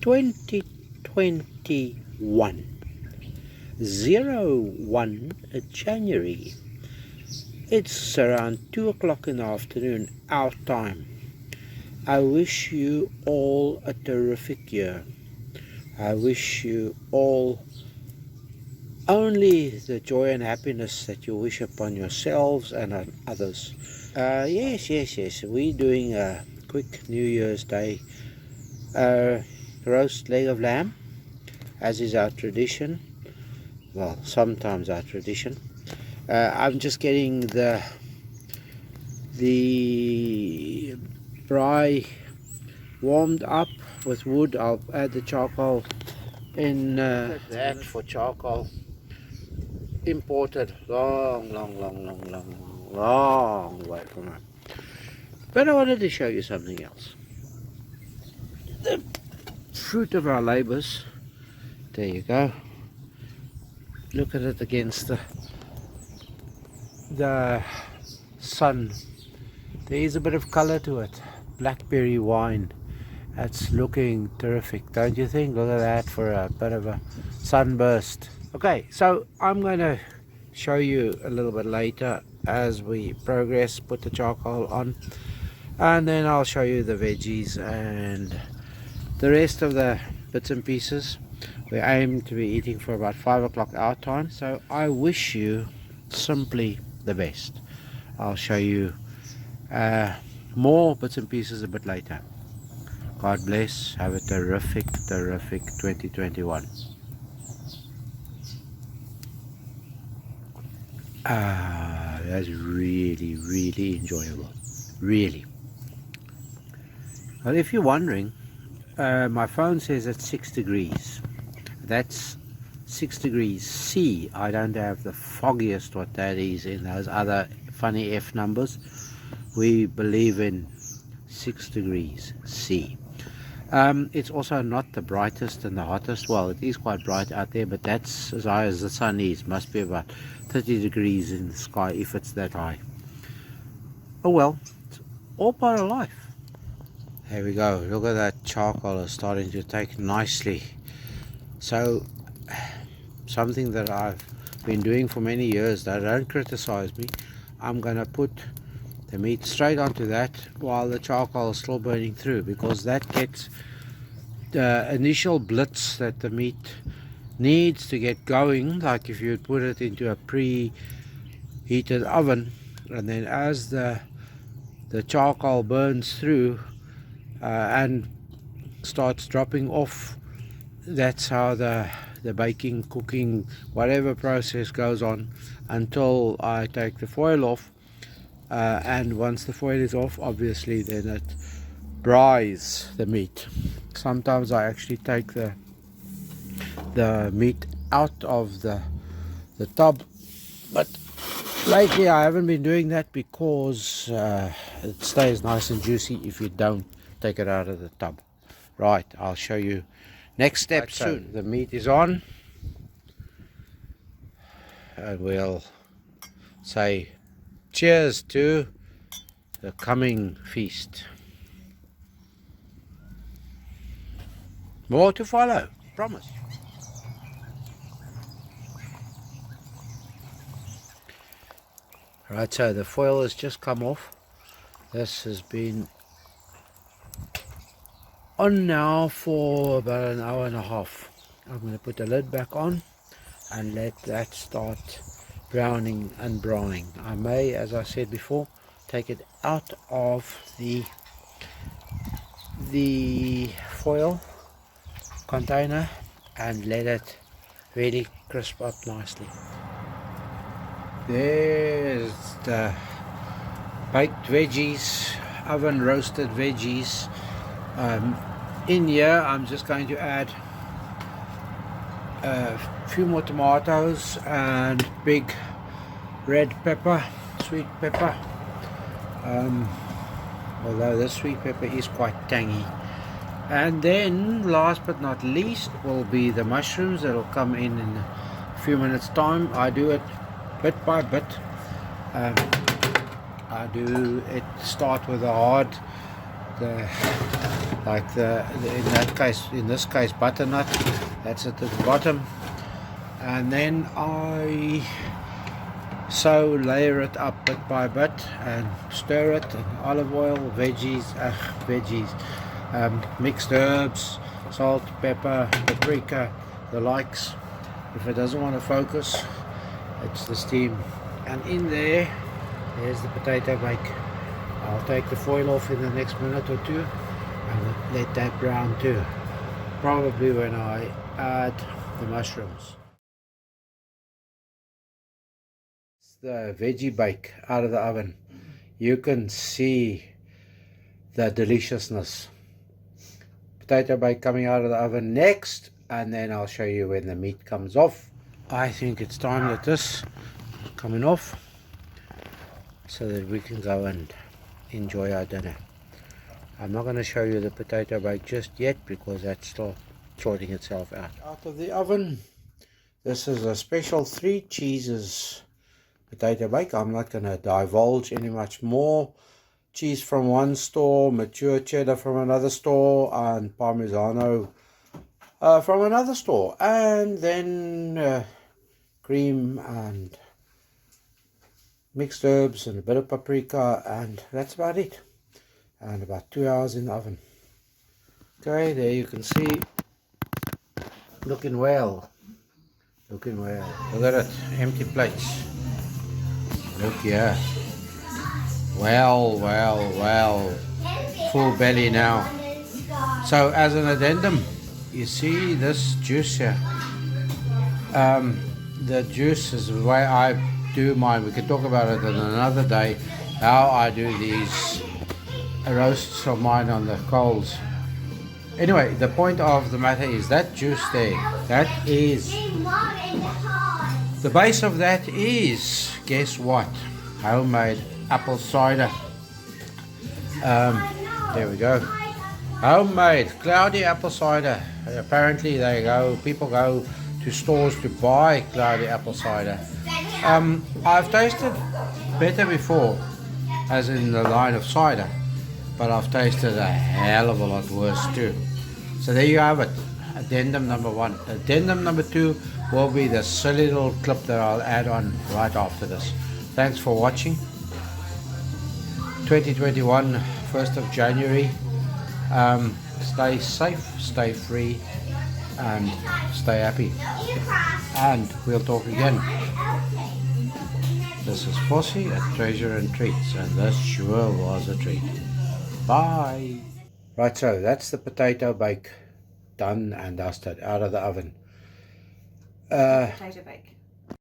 2021, 01 January. It's around 2 o'clock in the afternoon, our time. I wish you all a terrific year. I wish you all only the joy and happiness that you wish upon yourselves and on others. Yes. We're doing a quick New Year's Day roast leg of lamb, as is our tradition. Well, sometimes our tradition. I'm just getting the braai warmed up with wood. I'll add the charcoal in that for charcoal. Imported long way from home. But I wanted to show you something else. The fruit of our labours. There you go. Look at it against the sun. There is a bit of colour to it. Blackberry wine. That's looking terrific, don't you think? Look at that for a bit of a sunburst. Okay, so I'm going to show you a little bit later as we progress, put the charcoal on, and then I'll show you the veggies and the rest of the bits and pieces. We aim to be eating for about 5 o'clock our time, so I wish you simply the best. I'll show you more bits and pieces a bit later. God bless. Have a terrific 2021. That's really enjoyable. Really. Well, if you're wondering, my phone says it's 6 degrees. That's 6 degrees C. I don't have the foggiest what that is in those other funny F numbers. We believe in 6 degrees C. It's also not the brightest and the hottest. Well, it is quite bright out there, but that's as high as the sun is. Must be about 30 degrees in the sky if it's that high. Oh well, it's all part of life. There we go. Look at that charcoal is starting to take nicely. So, something that I've been doing for many years, that don't criticize me, I'm going to put the meat straight onto that while the charcoal is still burning through, because that gets the initial blitz that the meat needs to get going, like if you put it into a preheated oven, and then as the charcoal burns through and starts dropping off, that's how the baking, cooking, whatever process goes on until I take the foil off. And once the foil is off, obviously then it braais the meat. Sometimes I actually take the meat out of the tub, but lately I haven't been doing that because it stays nice and juicy if you don't take it out of the tub. Right, I'll show you next step soon. The meat is on, and we'll say cheers to the coming feast. More to follow, promise. Right, so the foil has just come off. This has been on now for about an hour and a half. I'm going to put the lid back on and let that start browning and browning. I may, as I said before, take it out of the foil container and let it really crisp up nicely. There's the baked veggies, oven roasted veggies. In here I'm just going to add a few more tomatoes and big red pepper, sweet pepper, although the sweet pepper is quite tangy. And then last but not least will be the mushrooms that will come in a few minutes time. I do it bit by bit. I do it start with the like in this case butternut, that's at the bottom, and then I layer it up bit by bit and stir it, and olive oil, veggies, mixed herbs, salt, pepper, paprika, the likes. If it doesn't want to focus, it's the steam. And in there's the potato bake. I'll take the foil off in the next minute or two and let that brown too, probably when I add the mushrooms. It's the veggie bake out of the oven. You can see the deliciousness. Potato bake coming out of the oven next, and then I'll show you when the meat comes off. I think it's time that this coming off so that we can go and enjoy our dinner. I'm not going to show you the potato bake just yet because that's still sorting itself out. Out of the oven, this is a special 3 cheeses potato bake. I'm not going to divulge any much more. Cheese from one store, mature cheddar from another store, and Parmigiano from another store, and then cream and mixed herbs and a bit of paprika, and that's about it. And about 2 hours in the oven. Okay, there you can see, looking well. Look at it, empty plates. Look here. Well, full belly now. So as an addendum, you see this juice here. The juice is the way I do mine. We can talk about it on another day, how I do these roasts of mine on the coals. Anyway, the point of the matter is that juice there, that is, the base of that is, guess what? Homemade apple cider. There we go. Homemade cloudy apple cider. Apparently people go to stores to buy cloudy apple cider. I've tasted better before, as in the line of cider, but I've tasted a hell of a lot worse too. So there you have it, addendum number 1. Addendum number 2 will be the silly little clip that I'll add on right after this. Thanks for watching. 2021, 1st of January. Stay safe, stay free, and stay happy. And we'll talk again. This is Vossie at Treasure and Treats, and this sure was a treat. Bye. Right, so that's the potato bake done and dusted out of the oven. Potato bake.